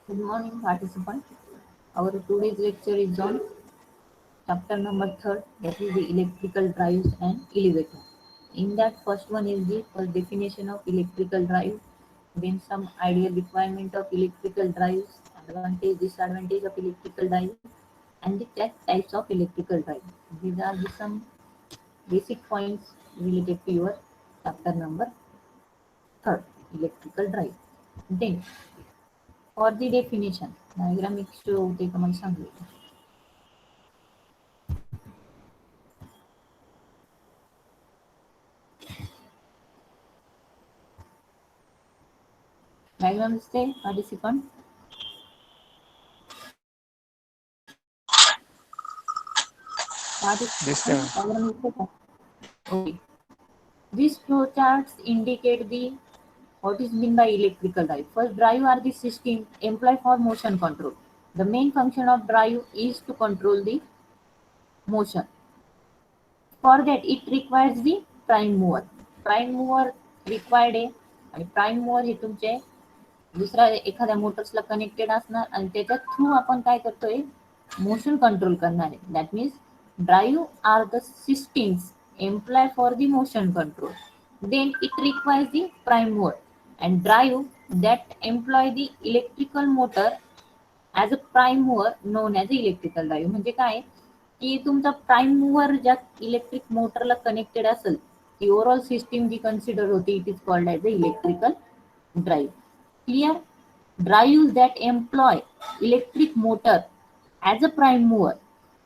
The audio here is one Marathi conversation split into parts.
Good morning, participant. Our today's lecture is on chapter number third, that is the electrical drives and elevator. In that, first one is the first definition of electrical drive, then some ideal requirement of electrical drives, advantage, disadvantage of electrical drive, and the types of electrical drive. These are the some basic points related to your chapter number third, electrical drive. Then, for the definition, diagram एक show होते का मला सांगू. Diagram stay participant. This time. Diagram is okay. These flow charts indicate the what is meant by electrical drive. First, drive are the system employed for motion control. The main function of drive is to control the motion. For that, it requires the prime mover. Prime mover required आहे आणि प्राइम मूवर हे तुमचे दुसऱ्या एखाद्या मोटर्सला कनेक्टेड असणार आणि त्याच्या थ्रू आपण काय करतोय मोशन कंट्रोल करणार आहे. That means drive are the systems employ for the motion control. Then it requires the prime mover and drive that employ the electrical motor as a prime mover known as a electrical drive. म्हणजे काय की तुमचा प्राइम मूवर ज्या इलेक्ट्रिक मोटरला कनेक्टेड असेल ती ओव्हरऑल सिस्टीम जी कन्सिडर होती it is called as a electrical drive. Clear? Drives that employ electric motor as a prime mover.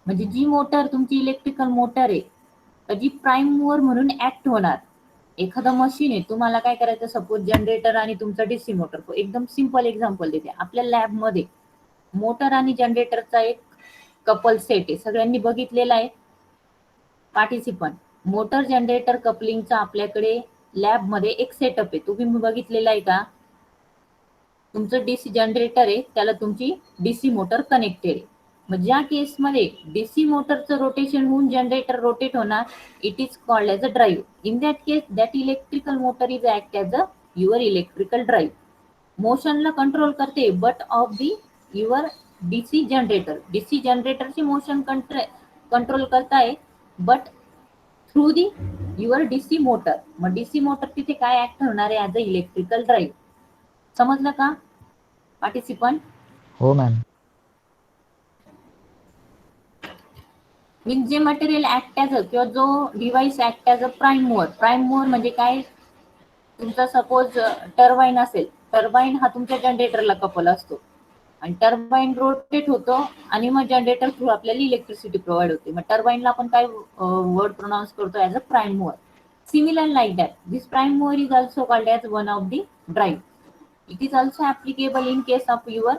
म्हणजे जी मोटर तुमची इलेक्ट्रिकल मोटर आहे तर जी प्राइम मूवर म्हणून ऍक्ट होणार. एखादं मशीन आहे तुम्हाला काय करायचं सपोज जनरेटर आणि तुमचा डीसी मोटर. एकदम सिंपल एक्झाम्पल देते. आपल्या लॅबमध्ये मोटर आणि जनरेटरचा एक कपल सेट आहे सगळ्यांनी बघितलेला आहे पार्टिसिपंट. मोटर जनरेटर कपलिंगचा आपल्याकडे लॅबमध्ये एक सेटअप आहे तुम्ही बघितलेला आहे का. तुमचं डीसी जनरेटर आहे त्याला तुमची डीसी मोटर कनेक्टेड आहे. मग ज्या केसमध्ये डीसी मोटरचं रोटेशन होऊन जनरेटर रोटेट होणार it is called as a drive. In that case that electrical motor is act as a your electrical drive. मोशनला कंट्रोल करते but of the your DC generator. DC जनरेटरची मोशन कंट्रोल करताय but through the your DC motor. मग डीसी मोटर तिथे काय ऍक्ट होणार आहे ॲज अ इलेक्ट्रिकल ड्राईव्ह. समजलं का पार्टिसिपंट. हो मॅम. मीन जे मटेरियल ऍक्ट ॲज अ किंवा जो device act as a prime mover. Prime mover म्हणजे काय तुमचा सपोज टर्बाईन असेल टर्बाईन हा तुमच्या जनरेटरला कपल असतो आणि टर्बाईन रोटेट होतो आणि मग जनरेटर थ्रू आपल्याला इलेक्ट्रिसिटी प्रोव्हाइड होते. मग टर्बाईनला आपण काय वर्ड प्रोनाऊन्स करतो as a prime mover. Similar like that this prime mover is also called as one of the drive. It is also applicable in case of your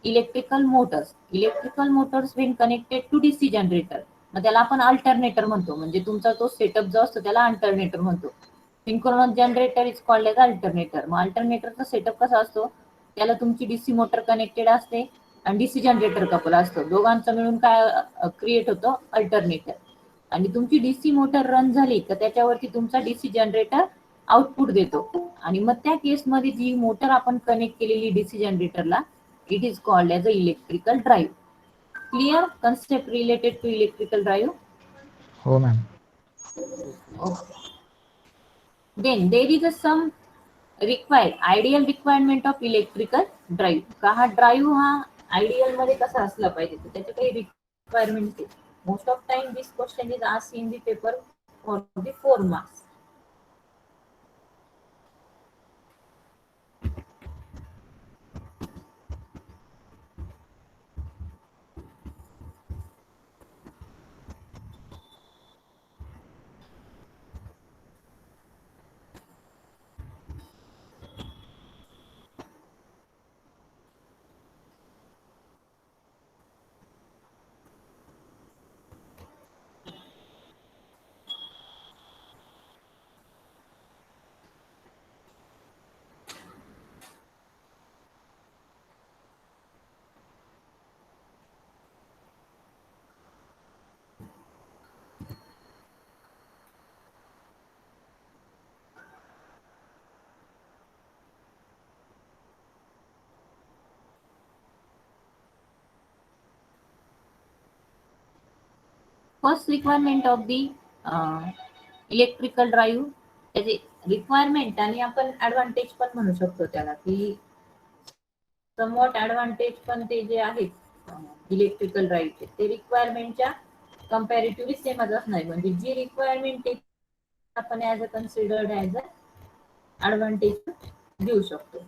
electrical motors. Electrical motors when connected to DC generator. मग त्याला आपण अल्टरनेटर म्हणतो. म्हणजे तुमचा तो सेटअप जो असतो त्याला अल्टरनेटर म्हणतो. Synchronous generator is called as alternator. मग अल्टरनेटरचा सेटअप कसा असतो त्याला तुमची डीसी मोटर कनेक्टेड असते आणि डीसी जनरेटर कपल असतो. दोघांचं मिळून काय क्रिएट होतं अल्टरनेटर. आणि तुमची डीसी मोटर रन झाली तर त्याच्यावरती तुमचा डीसी जनरेटर आउटपुट देतो आणि मग त्या केसमध्ये जी मोटर आपण कनेक्ट केलेली डीसी जनरेटरला it is called as a electrical drive. Clear concept related to electrical drive. हो ma'am. Okay. Then there is a some ideal requirement of electrical drive. का हा ड्राईव्ह हा आयडियल मध्ये कसा असला पाहिजे तर त्याचे काही रिक्वायरमेंट आहे. Most of time this question is asked in the paper for the 4 marks. First requirement of the electrical drive, त्याचे रिक्वायरमेंट आणि आपण ऍडव्हान्टेज पण म्हणू शकतो त्याला, की समवॉट ऍडव्हान्टेज पण ते जे आहेत इलेक्ट्रिकल ड्राईव्हचे ते रिक्वायरमेंटच्या कम्पॅरेटिव्हली सेमच असणार, म्हणजे जी रिक्वायरमेंट आपण as a considered as a advantage देऊ शकतो.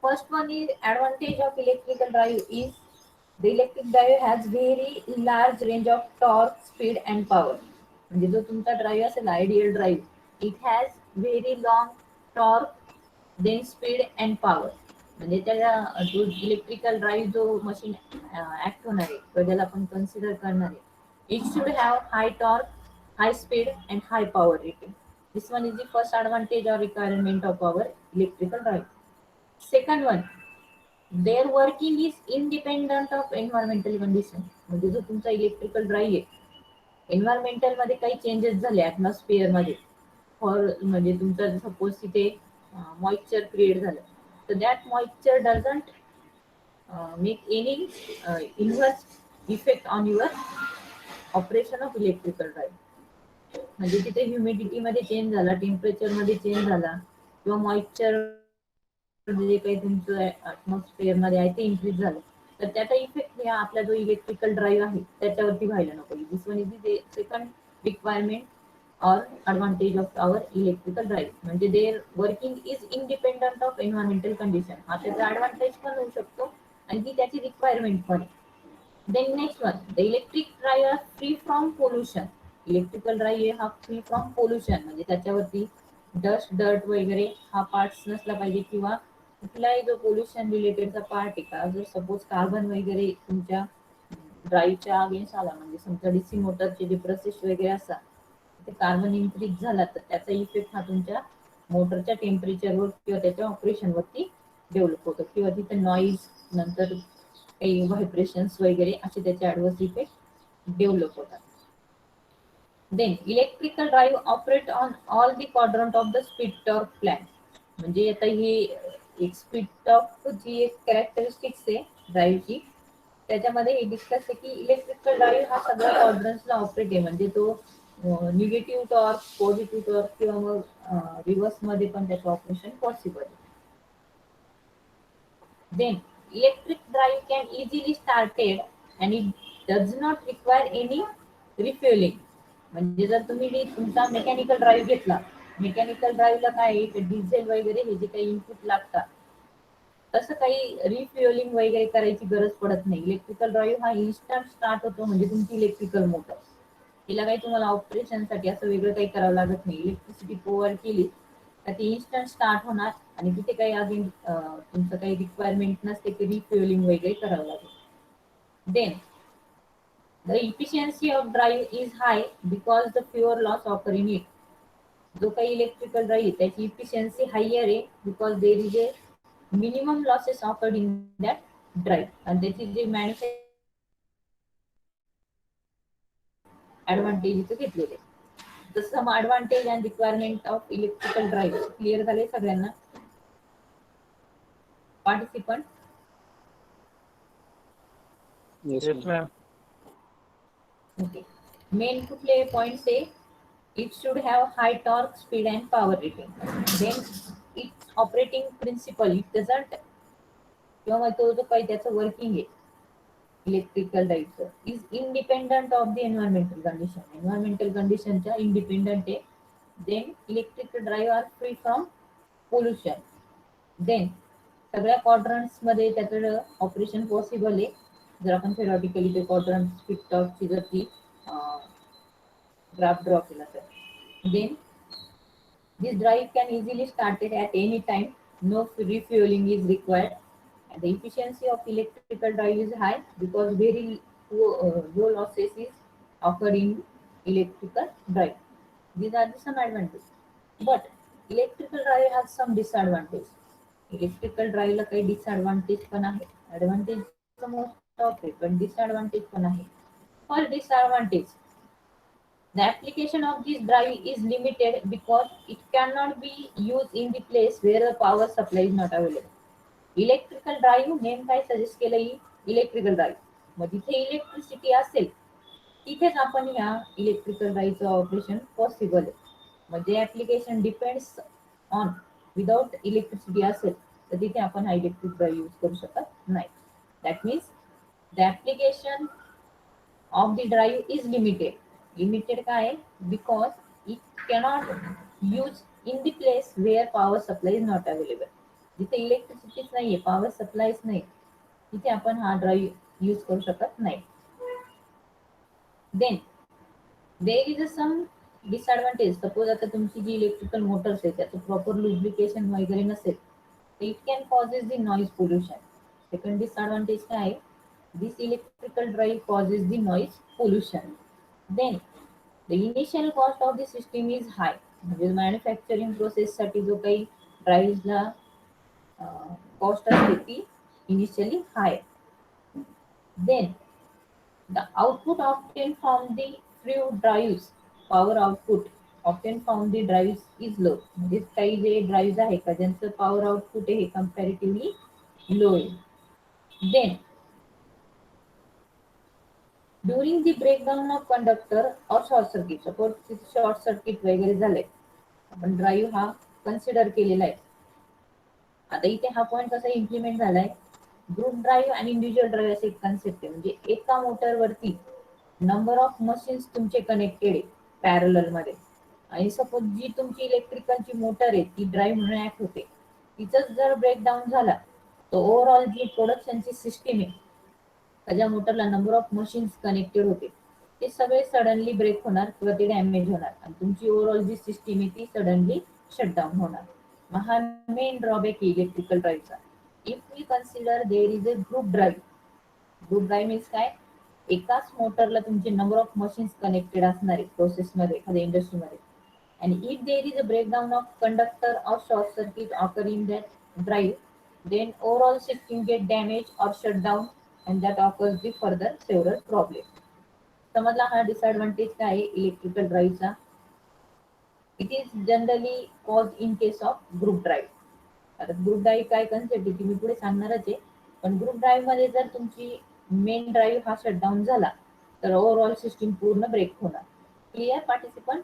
First one is advantage of electrical drive is the electric drive has very large range of torque, speed and power. म्हणजे जो तुमचा ड्राईव्ह असेल ideal drive, it has very long torque, then speed and power. म्हणजे त्याला जो इलेक्ट्रिकल ड्राईव्ह जो मशीन ऍक्ट होणार आहे किंवा ज्याला आपण कन्सिडर करणार आहे, it should have high torque, high speed and high power rating. This one is the first advantage or requirement of our electrical drive. Second one, their working is independent of environmental condition. म्हणजे जो तुमचा इलेक्ट्रिकल ड्राईव्ह आहे, एन्व्हायरमेंटल मध्ये काही चेंजेस झाले ऍटमॉस्फिअर मध्ये, फॉर म्हणजे तुमचं सपोज तिथे मॉइश्चर क्रिएट झालं, तर that moisture doesn't make any inverse effect on your operation of electrical drive. म्हणजे तिथे ह्युमिडिटी मध्ये चेंज झाला, टेम्परेचर मध्ये चेंज झाला किंवा मॉइश्चर जे काही तुमचं ऍटमॉस्फिअर मध्ये आहे ते इन्क्रीज झालं, तर त्याचा इफेक्ट हा आपला जो इलेक्ट्रिकल ड्राईव्ह आहे त्याच्यावरती व्हायला नको. This one is the second requirement or advantage of our electrical drive. म्हणजे their working is independent of environmental condition, हा त्याचा ॲडव्हान्टेज पण होऊ शकतो आणि ती त्याची रिक्वायरमेंट पण आहे. Then next one, the electric drive are free from pollution. Electrical drive हा फ्री फ्रॉम पोल्युशन, म्हणजे त्याच्यावरती डस्ट, डर्ट वगैरे हा पार्ट्स नसला पाहिजे किंवा कुठलाही जो पोल्युशन रिलेटेडचा पार्ट आहे का, जर सपोज कार्बन वगैरे तुमच्या ड्राईव्हच्या अगेन्स्ट आला, म्हणजे समजा डीसी मोटरचे जे प्रोसेस वगैरे असतात ते कार्बन इन्क्रीज झाला, तर त्याचा इफेक्ट हा तुमच्या मोटरच्या टेम्परेचरवर किंवा त्याच्या ऑपरेशनवरती डेव्हलप होतो, किंवा तिथे नॉईज, नंतर काही व्हायब्रेशन्स वगैरे असे त्याचे ऍडव्हर्स इफेक्ट डेव्हलप होतात. Then electrical drive operate on all the quadrant of the speed torque plan. म्हणजे आता ही एक स्पीड टॉर्क जी एक कॅरेक्टरिस्टिक्स आहे ड्राईव्हची, त्याच्यामध्ये हे डिस्कस आहे की इलेक्ट्रिकल ड्राईव्ह हा सगळ्या क्वाड्रंट्सला ऑपरेट आहे. म्हणजे तो निगेटिव्ह टॉर्क, पॉझिटिव्ह टॉर्क किंवा मग रिव्हर्स मध्ये पण त्याचं ऑपरेशन पॉसिबल आहे. Then electric drive can easily started and it does not require any refuelling. म्हणजे जर तुम्ही तुमचा मेकॅनिकल ड्राईव्ह घेतला, मेकॅनिकल ड्राईव्हला काय डिझेल वगैरे हे जे काही इनपुट लागतात, तसं काही रिफ्युएलिंग वगैरे करायची गरज पडत नाही. इलेक्ट्रिकल ड्राईव्ह हा इन्स्टंट स्टार्ट होतो, म्हणजे तुमची इलेक्ट्रिकल मोटर, तिला काही तुम्हाला ऑपरेशनसाठी असं वेगळं काही करावं लागत नाही. इलेक्ट्रिसिटी प्रोव्हाइड केली तर ती इन्स्टंट स्टार्ट होणार आणि तिथे काही अगेन तुमचं काही रिक्वायरमेंट नसते की रिफ्युएलिंग वगैरे करावं लागेल. Then the efficiency of drive is high because the fewer loss occur in it. जो काही इलेक्ट्रिकल ड्राईव्ह त्याची इफिशियन्सी हायर आहे because there is a minimum losses occurred in that drive, आणि त्याची जे मॅन्युफॅक्चर ऍडव्हान्टेज घेतलेले. Some advantage and requirement of electrical drive clear झाले सगळ्यांना? Participant Yes, Yes, ma'am. ma'am. Okay. Main कुठले पॉइंट्स आहे? It should have high torque, speed and power rating. Then its operating principle, it doesn't, किंवा मग तो जो काही त्याचं वर्किंग आहे इलेक्ट्रिकल ड्राईव्हचं, is independent of the environmental condition. Environmental कंडिशनच्या इंडिपेंडंट आहे. Then electrical drive are free from pollution. Then सगळ्या quadrants मध्ये त्याचं ऑपरेशन पॉसिबल आहे जर आपण theoretically ते quadrants ची जर ती ग्राफ ड्रॉ केला तर. Then this drive can easily started at any time. No refueling is required. And the efficiency of electrical drive is high because very low losses is occurred in electrical drive. These are the some advantages. But electrical drive has some disadvantage. Electrical ड्राईव्हला काही डिसएडव्हान्टेज पण आहे. ऍडव्हान्टेज मोस्ट ऑफ आहे पण डिसएडव्हान्टेज पण आहे. First disadvantage, the application of this drive is limited because it cannot be used in the place where the power supply is not available. Electrical drive name काय सजेस्ट केलं, इलेक्ट्रिकल ड्राईव्ह मग जिथे इलेक्ट्रिसिटी असेल तिथेच आपण ह्या इलेक्ट्रिकल ड्राईव्हचं ऑपरेशन पॉसिबल आहे. म्हणजे application depends on without electricity असेल तर तिथे आपण हा इलेक्ट्रिक ड्राईव्ह यूज करू शकत नाही. That means the application of the drive is limited. Limited काय, because it cannot use in the place where power supply is not available. जिथे इलेक्ट्रिसिटीच नाहीये, पॉवर सप्लायच नाही, तिथे आपण हा ड्राईव्ह यूज करू शकत नाही. Then there is some disadvantage. Suppose आता तुमची जी इलेक्ट्रिकल मोटर्स आहे त्याचं प्रॉपर लुब्रिकेशन वगैरे नसेल तर it can causes the noise pollution. Second disadvantage काय आहे, this electrical drive causes the noise pollution. Then the initial cost of the system is high. म्हणजे मॅन्युफॅक्चरिंग प्रोसेससाठी जो काही ड्राईव्हला कॉस्ट असते ती initially high. Then the output obtain from the few drive, power output obtain from the drive is low. म्हणजे काही जे ड्राईव्ह आहे का ज्यांचं पॉवर आउटपुट आहे हे कम्पॅरेटिव्हली लो आहे. Then during the breakdown of conductor और short circuit, suppose short circuit वगैरे झालंय, आपण ड्राईव्ह हा कन्सिडर केलेला आहे. आता इथे हा पॉईंट कसा इम्प्लिमेंट झालाय, ग्रुप ड्राईव्ह आणि इंडिव्हिज्युअल ड्राईव्ह असे एक कन्सेप्ट आहे. म्हणजे एका मोटरवरती नंबर ऑफ मशीन्स तुमचे कनेक्टेड आहे पॅरलल मध्ये. आणि सपोज जी तुमची इलेक्ट्रिकलची मोटर आहे ती ड्राईव्ह म्हणून ऍक्ट होते, तिचाच जर ब्रेकडाऊन झाला तर ओव्हरऑल जी प्रोडक्शनची सिस्टीम आहे त्याच्या मोटरला नंबर ऑफ मशीन्स कनेक्टेड होते ते सगळे सडनली ब्रेक होणार किंवा ते डॅमेज होणार आणि तुमची ओव्हरऑल जी सिस्टीम आहे ती सडनली शटडाऊन होणार. मग हा मेन ड्रॉबॅक इलेक्ट्रिकल ड्राईव्हचा. If we consider there is a group drive, group drive means काय, एकाच मोटरला तुमचे नंबर ऑफ मशीन्स कनेक्टेड असणार आहे प्रोसेसमध्ये एखाद्या इंडस्ट्रीमध्ये. and if there is a breakdown of conductor or short circuit occur in that drive, then overall system get damaged or shut down and that occurs the further several problem. समजला हा डिसएडव्हान्टेज काय आहे इलेक्ट्रिकल ड्राईव्हचा. It is generally cause in case of group drive. आता ग्रुप ड्राईव्ह काय कन्सेप्ट आहे ती मी पुढे सांगणारच आहे, पण ग्रुप ड्राईव्ह मध्ये जर तुमची मेन ड्राईव्ह हा शटडाऊन झाला तर ओव्हरऑल सिस्टीम पूर्ण ब्रेक होणार. क्लिअर पार्टिसिपंट,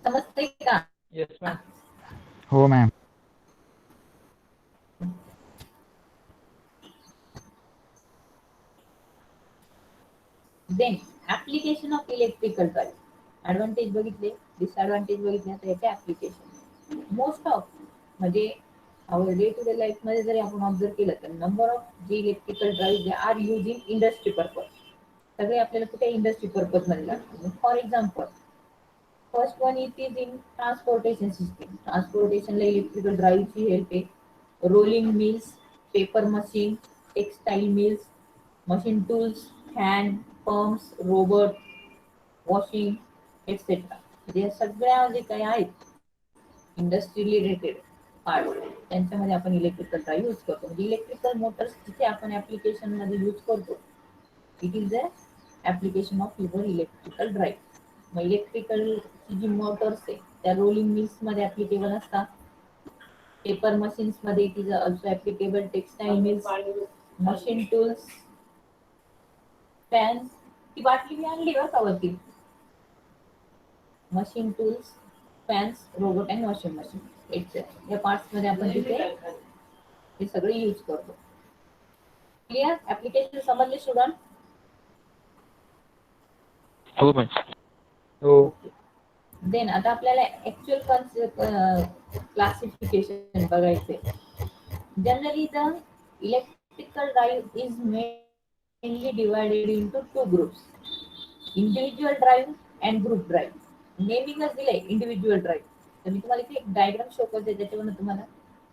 समजते का? Yes, ma'am. हो ma'am. Then application of electrical drive. Advantage बघितले, डिसएडव्हान्टेज बघितले, आता याचे ऍप्लिकेशन. मोस्ट ऑफ म्हणजे डे टू डे लाईफ मध्ये जरी आपण ऑब्झर्व केलं तर नंबर ऑफ जे इलेक्ट्रिकल ड्राईव्ह जे are use in industry purpose, सगळे आपल्याला कुठे इंडस्ट्री पर्पज मध्ये लागतात. For example first one it is in transportation system. ट्रान्सपोर्टेशनला electrical ड्राईव्हची help आहे. Rolling mills, paper machine, textile mills, machine tools, fan, pumps, robot, washing etcetera. जे सगळ्या जे काही आहेत इंडस्ट्री रिलेटेड पार्ट त्यांच्यामध्ये आपण इलेक्ट्रिकल ड्राईव्ह यूज करतो. म्हणजे इलेक्ट्रिकल मोटर्स जिथे आपण ऍप्लिकेशन मध्ये यूज करतो it is the application of your electrical drive. मग इलेक्ट्रिकलची जी मोटर्स आहे त्या रोलिंग मिल्स मध्ये ऍप्लिकेबल असतात, पेपर मशीन्स मध्ये it is also applicable, textile mills, machine tools, fans. ती बाटली मी आणली बरं का वरती. Machine tools, fans, robot and washing machine या पार्ट्स मध्ये आपण तिथे हे सगळे यूज करतो. क्लिअर, ऍप्लिकेशन समजले स्टुडंट? हो मॅम. हो. ओके. देन आता आपल्याला ऍक्च्युअल क्लासिफिकेशन बघायचे. Generally the electrical drive is mainly divided into two groups, individual drive and group drive. नेमिंगच दिलंय इंडिव्हिज्युअल ड्राईव्ह. तर मी तुम्हाला इथे एक डायग्राम शो करते, त्याच्यावरून तुम्हाला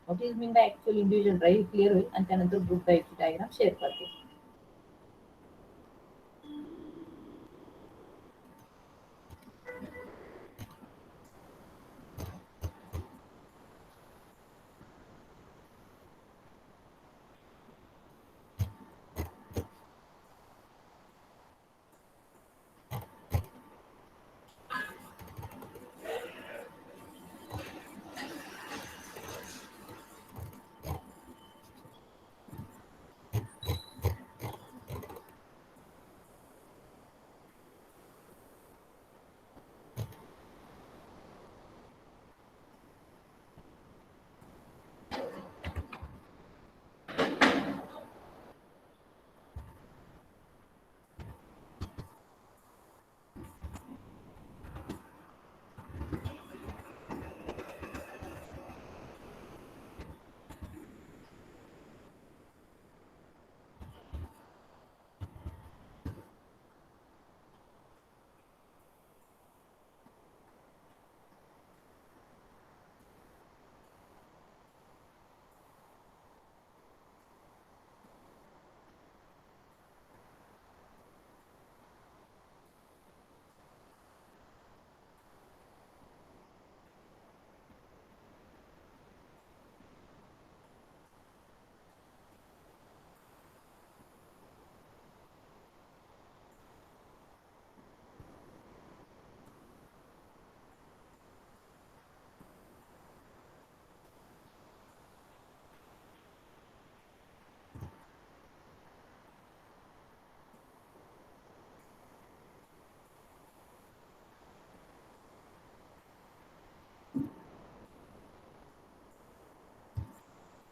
what is mean by actual individual drive clear होईल, आणि त्यानंतर ग्रुप ड्राईव्हची डायग्राम शेअर करते.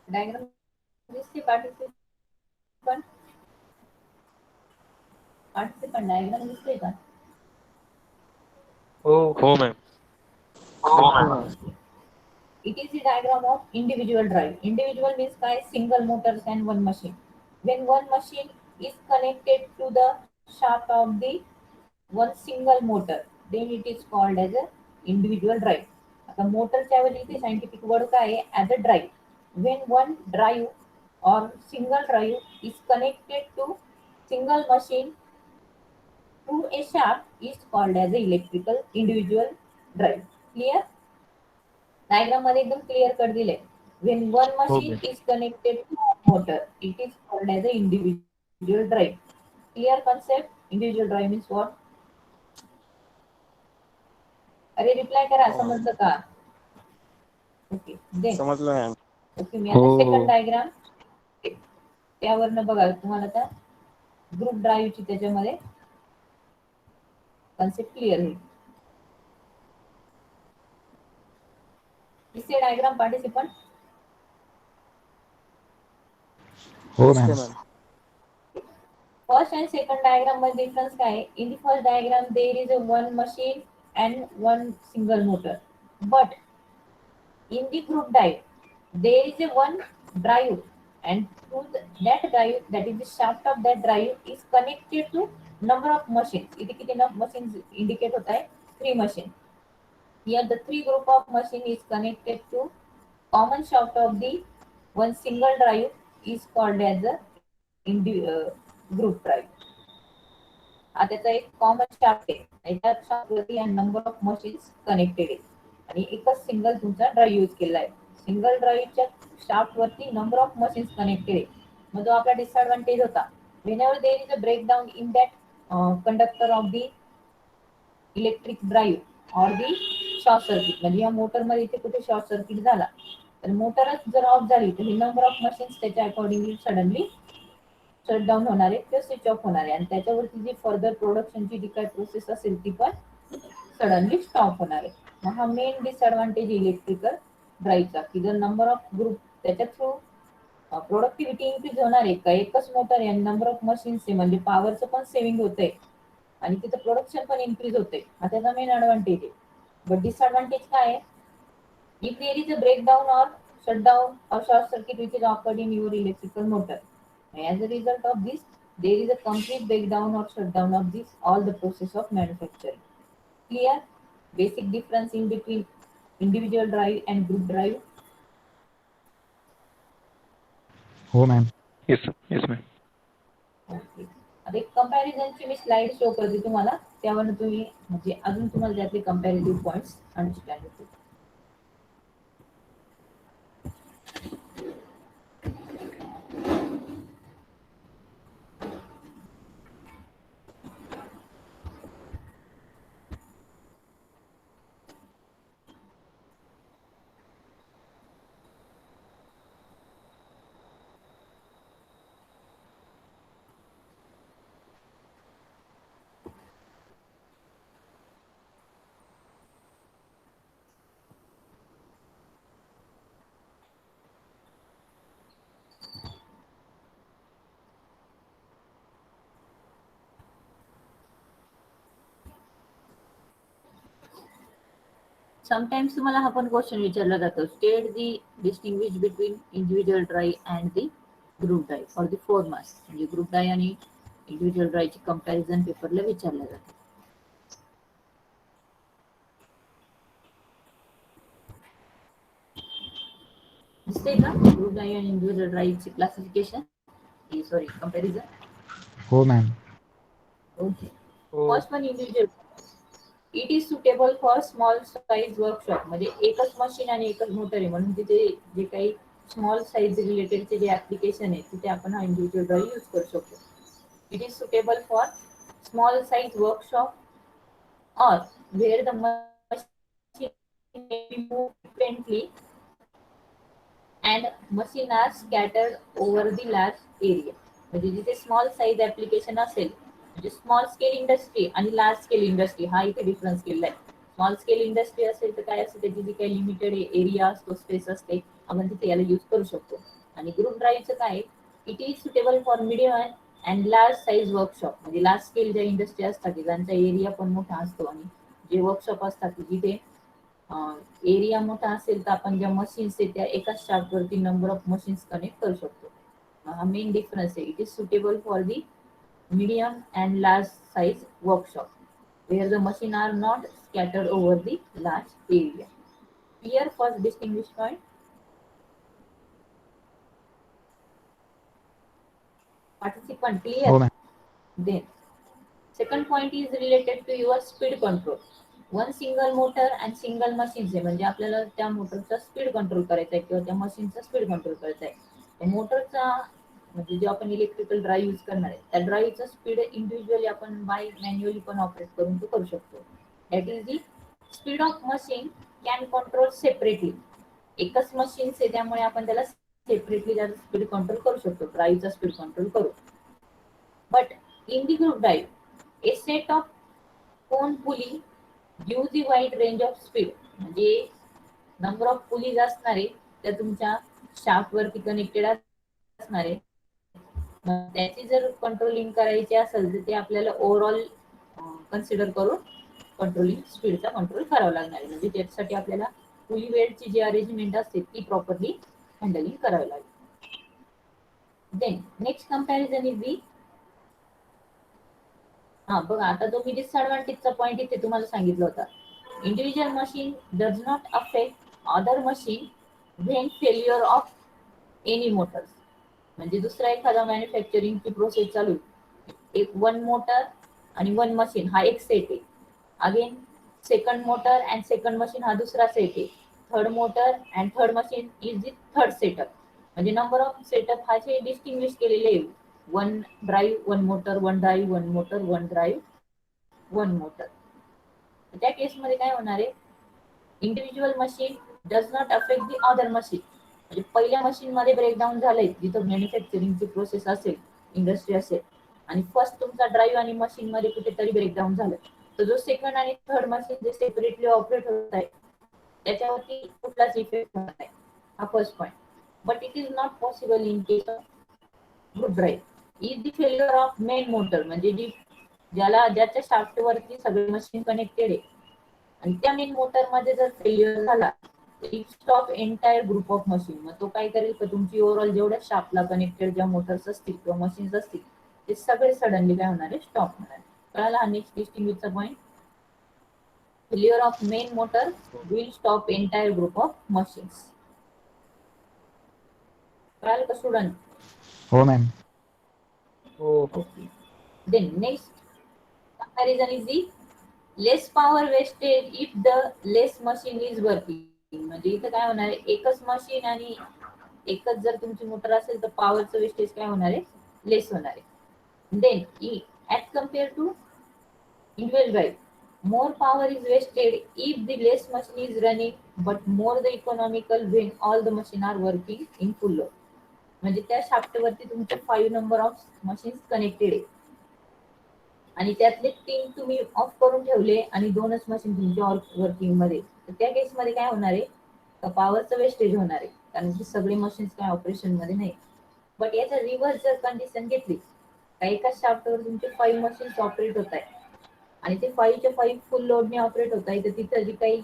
डायग्राम दिसते पार्टिसिपंट? पार्टिसिपंट डायग्राम दिसते का? हो. हो मॅम. दिसतोय ma'am. It is the diagram of individual drive. Individual means by single motors and one machine. When one machine is connected to the shaft of the one single motor, then it is called as a individual drive. आता मोटरच्या ऐवजी इथे सायंटिफिक वर्ड काय आहे? As a drive. When one drive or single drive is connected to single machine to a shaft is called as a electrical individual drive. Clear? Diagram मध्ये एकदम क्लिअर कट दिले. When one हो machine ma'am. is connected to a motor, it is called as a individual drive. Clear concept? Individual drive means what? अरे रिप्लाय करा, समजलं का? Okay then. समजलं मॅम. ओके, मी हो आता हो. सेकंड डायग्राम त्यावरनं बघा तुम्हाला आता ग्रुप ड्राईव्हची त्याच्यामध्ये कन्सेप्ट क्लिअर होईल. दिसते डायग्राम पार्टिसिपंट? हो ma'am. First and second diagram मध्ये डिफरन्स काय आहे? In the first diagram there is a one machine and one single motor, but in the group drive there is a one drive, and through that drive, that is the shaft of that drive is connected to number of machines. इथे किती machines indicate होत आहे? 3 machine. Here the 3 group of machine is connected to common shaft of the one single drive is called as a group drive. हा त्याचा एक कॉमन शाफ्ट आहे, त्याच्या शाफ्टवरती नंबर ऑफ मशीन्स कनेक्टेड आहे, आणि एकच सिंगल तुमचा ड्राईव्ह यूज केला आहे. सिंगल ड्राईव्हच्या शाफ्टवरती नंबर ऑफ मशीन्स कनेक्टेड आहे. मग जो आपला डिसएडव्हान्टेज होता, whenever there is a breakdown in that conductor of the electric drive or the short circuit, म्हणजे या मोटरमध्ये इथे कुठे शॉर्ट सर्किट झाला तर मोटरच जर ऑफ झाली तर ही नंबर ऑफ मशीन्स त्याच्या अकॉर्डिंगली सडनली शटडाऊन होणार आहे किंवा स्विच ऑफ होणार आहे, आणि त्याच्यावरती जी फर्दर प्रोडक्शनची जी काही प्रोसेस असेल ती पण सडनली स्टॉप होणार आहे. मग हा मेन डिसएडव्हान्टेज इलेक्ट्रिकल ड्राईव्हचा, की जर नंबर ऑफ ग्रुप त्याच्या थ्रू प्रोडक्टिव्हिटी इन्क्रीज होणार आहे का, एकच मोटर आहे आणि नंबर ऑफ मशीन्स आहे, म्हणजे पॉवरचं पण सेव्हिंग होतंय, आणि तिथं प्रोडक्शन पण इन्क्रीज होते, हा त्याचा मेन ऍडव्हान्टेज आहे. बट डिसएडव्हान्टेज काय आहे? If there is a breakdown or shutdown or short circuit which is occurred in your electrical motor, as a result of this there is a complete breakdown or shutdown of this all the process of manufacturing. Clear? Basic difference in between individual drive and group drive. हो ma'am. Yes yes ma'am. Okay. आता एक कंपॅरिझनची मी स्लाइड शो करते तुम्हाला, त्यावर तुम्ही म्हणजे अजून तुम्हाला त्यातले कंपॅरेटिव्ह पॉइंट्स अंडरस्टँड होतील. समटाइम्स तुम्हाला हा पण क्वेश्चन विचारला जातो, state the distinguish between individual drive and the group drive for the 4 marks. म्हणजे ग्रुप ड्राईव्ह आणि इंडिव्हिज्युअल ड्राईव्हची कंपॅरिझन पेपरला विचारलं जातं. दिसते का ग्रुप ड्राईव्ह आणि इंडिव्हिज्युअल ड्राईव्हची क्लासिफिकेशन, सॉरी कंपॅरिझन? हो मॅम. ओके. हो. First one individual. It is suitable for small size workshop. म्हणजे एकच मशीन आणि एकच मोटर आहे, म्हणून तिथे जे काही स्मॉल साईज रिलेटेडचे जे ऍप्लिकेशन आहे तिथे आपण हा इंडिव्हिज्युअल ड्राईव्ह यूज करू शकतो. It is suitable for small size workshop or where the machine may be moved frequently and machine are scattered over the large area. म्हणजे जिथे स्मॉल साईज ऍप्लिकेशन असेल, म्हणजे स्मॉल स्केल इंडस्ट्री आणि लार्ज स्केल इंडस्ट्री हा इथे डिफरन्स केलेला आहे. स्मॉल स्केल इंडस्ट्री असेल तर काय असते, त्याची जी काही लिमिटेड एरिया असतो, स्पेस असते, आपण तिथे याला यूज करू शकतो. आणि ग्रुप ड्राईव्हचं काय, it is suitable for medium and large size workshop. म्हणजे लार्ज स्केल ज्या इंडस्ट्री असतात ज्यांचा एरिया पण मोठा असतो आणि जे वर्कशॉप असतात जिथे एरिया मोठा असेल तर आपण ज्या मशीन्स आहेत त्या एकाच शाफ्टवरती नंबर ऑफ मशीन्स कनेक्ट करू शकतो. हा मेन डिफरन्स आहे. It is suitable for the medium and large size workshop where the machine are not scattered over the large area. Clear? First distinguished point. Participant, clear? हो ma'am. Then second point is related to your speed control. One single motor and single machines आहे, म्हणजे आपल्याला त्या मोटरचा स्पीड कंट्रोल करायचा आहे किंवा त्या मशीनचा स्पीड कंट्रोल करायचा आहे. मोटरचा म्हणजे जे आपण इलेक्ट्रिकल ड्राईव्ह यूज करणार आहे त्या ड्राईव्हचा स्पीड इंडिव्हिज्युअली आपण बाय मॅन्युअली पण ऑपरेट करून तो करू शकतो. That is the speed of machine can control separately. एकच मशीन आहे त्यामुळे आपण त्याला सेपरेटली त्याचा स्पीड कंट्रोल करू शकतो, ड्राईव्हचा स्पीड कंट्रोल करू. But in the group drive A set of cone pulley give the wide range of speed. म्हणजे नंबर ऑफ पुलीज असणारे त्या तुमच्या शाफ्ट वरती कनेक्टेड असणारे, त्याची जर कंट्रोलिंग करायची असेल तर ते आपल्याला ओव्हरऑल कन्सिडर करून कंट्रोलिंग स्पीडचा कंट्रोल करावा लागणार आहे. म्हणजे त्यासाठी आपल्याला पुली वेळची जी अरेंजमेंट असते ती प्रॉपरली हँडलिंग करावी लागेल. Then next comparison is the, बघा आता तो मी डिसएडव्हान्टेजचा पॉईंट इथे तुम्हाला सांगितलं होता. Individual machine does not affect other machine when failure of any Motors. म्हणजे दुसरा एखादा मॅन्युफॅक्चरिंगची प्रोसेस चालू, एक वन मोटर आणि वन मशीन हा एक सेट आहे. Again second motor and second machine हा दुसरा सेट आहे. Third motor and third machine is the third setup. म्हणजे नंबर ऑफ सेटअप हा जे डिस्टिंग्विश केलेले आहे, one drive one motor, one drive one motor, one drive one motor. त्या केसमध्ये काय होणार आहे, individual machine does not affect the other machine. म्हणजे पहिल्या मशीन मध्ये ब्रेकडाऊन झालंय जिथं मॅन्युफॅक्चरिंगची प्रोसेस असेल, इंडस्ट्री असेल, आणि फर्स्ट तुमचा ड्राईव्ह आणि मशीन मध्ये कुठेतरी ब्रेकडाऊन झालं, तर जो सेकंड आणि थर्ड मशीन जे सेपरेटली ऑपरेट होत आहे त्याच्यावरती कुठलाच इफेक्ट होत नाही. हा first point. But it is not possible in case of group drive. Is the failure of main motor. म्हणजे जी ज्याच्या शाफ्ट वरती सगळे मशीन कनेक्टेड आहे आणि त्या मेन मोटर मध्ये जर फेल्युअर झाला it stop entire group of machine. मग तो काय करेल तर तुमची ओव्हरऑल जेवढ्या शाफ्टला कनेक्टेड ज्या मोटर्स असतील किंवा मशीन्स असतील ते सगळे सडनली काय होणार आहे स्टॉप होणार आहे. कळाला हा नेक्स्ट डिस्टिंग्विशचा point. Failure of main motor will stop entire group of machines. कळालं का स्टुडंट? हो ma'am. Okay. Then next comparison is the less power wasted if the less machine is working. म्हणजे इथं काय होणार आहे एकच मशीन आणि एकच जर तुमची मोटर असेल तर पॉवरचं वेस्टेज काय होणार आहे लेस होणार आहे. Then at compare to individual drive more power is wasted if the less machine is running but more the economical when all the machine are working in full load. म्हणजे त्या शाफ्ट वरती तुमचे 5 नंबर ऑफ मशीन्स कनेक्टेड आहे आणि त्यातले 3 तुम्ही ऑफ करून ठेवले आणि 2च मशीन तुमच्या वर्किंग मध्ये, तर त्या केस मध्ये काय होणार आहे पॉवरचं वेस्टेज होणार आहे कारण की सगळे मशीन्स काय ऑपरेशन मध्ये नाही. बट याचा रिव्हर्स जर कंडिशन घेतली का एकाच शाफ्टवर तुमचे 5 मशीन्स ऑपरेट होत आहे आणि ते 5च्या 5 फुल लोडने ऑपरेट होत आहे तर तिथं जी काही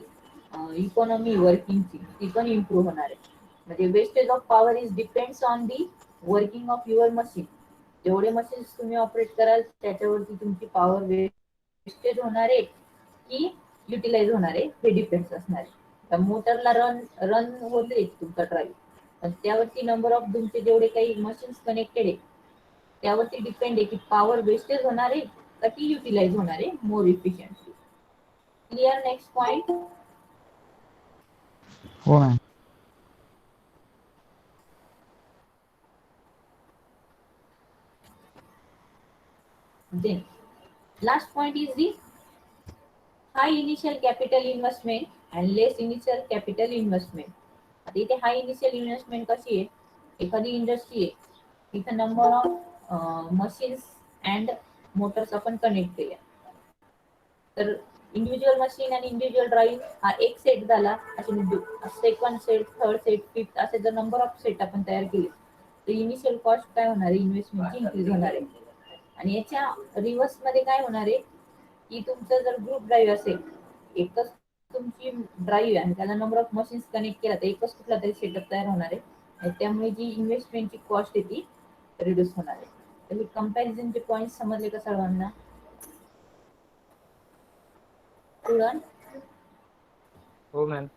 इकॉनॉमी वर्किंगची ती पण इम्प्रूव्ह होणार आहे. म्हणजे wastage of power is depends on the working of your machine. जेवढे मशीन्स तुम्ही ऑपरेट कराल त्याच्यावरती तुमची पॉवर वेस्टेज होणार आहे की युटिलाइज होणार आहे हे डिपेंड्स असणार आहे. तर मोटरला रन रन होते तुमचा ड्राईव्ह त्यावरती नंबर ऑफ तुमचे जेवढे काही मशीन्स कनेक्टेड आहे त्यावरती डिपेंड आहे की पॉवर वेस्टेज होणार आहे का ती युटिलाइज होणार आहे मोर इफिशियंटली. क्लिअर? Next point. हो ma'am. Then last point is the high initial capital investment and less initial capital investment. आता इथे हाय इनिशियल इन्व्हेस्टमेंट कशी आहे, एखादी इंडस्ट्री आहे इथं number of machines and Motors आपण कनेक्ट केल्या तर इंडिव्हिज्युअल मशीन आणि इंडिव्हिज्युअल ड्राईव्ह हा एक सेट झाला. असे second set, third set, fifth असे जर नंबर ऑफ सेट आपण तयार केले तर इनिशियल कॉस्ट काय होणार आहे इन्व्हेस्टमेंटची इन्क्रीज होणार आहे. आणि याच्या रिव्हर्स मध्ये काय होणार आहे की तुमचं जर ग्रुप ड्राईव्ह असेल एकच तुमची ड्राईव्ह आणि त्याला नंबर ऑफ मशीन्स कनेक्ट केला तर एकच कुठला तरी सेटअप तयार होणार आहे आणि त्यामुळे जी इन्व्हेस्टमेंटची कॉस्ट आहे ती रिड्यूस होणार आहे. तर हे कंपॅरिझनचे पॉईंट समजले का सर्वांना? स्टुडंट. हो मॅम.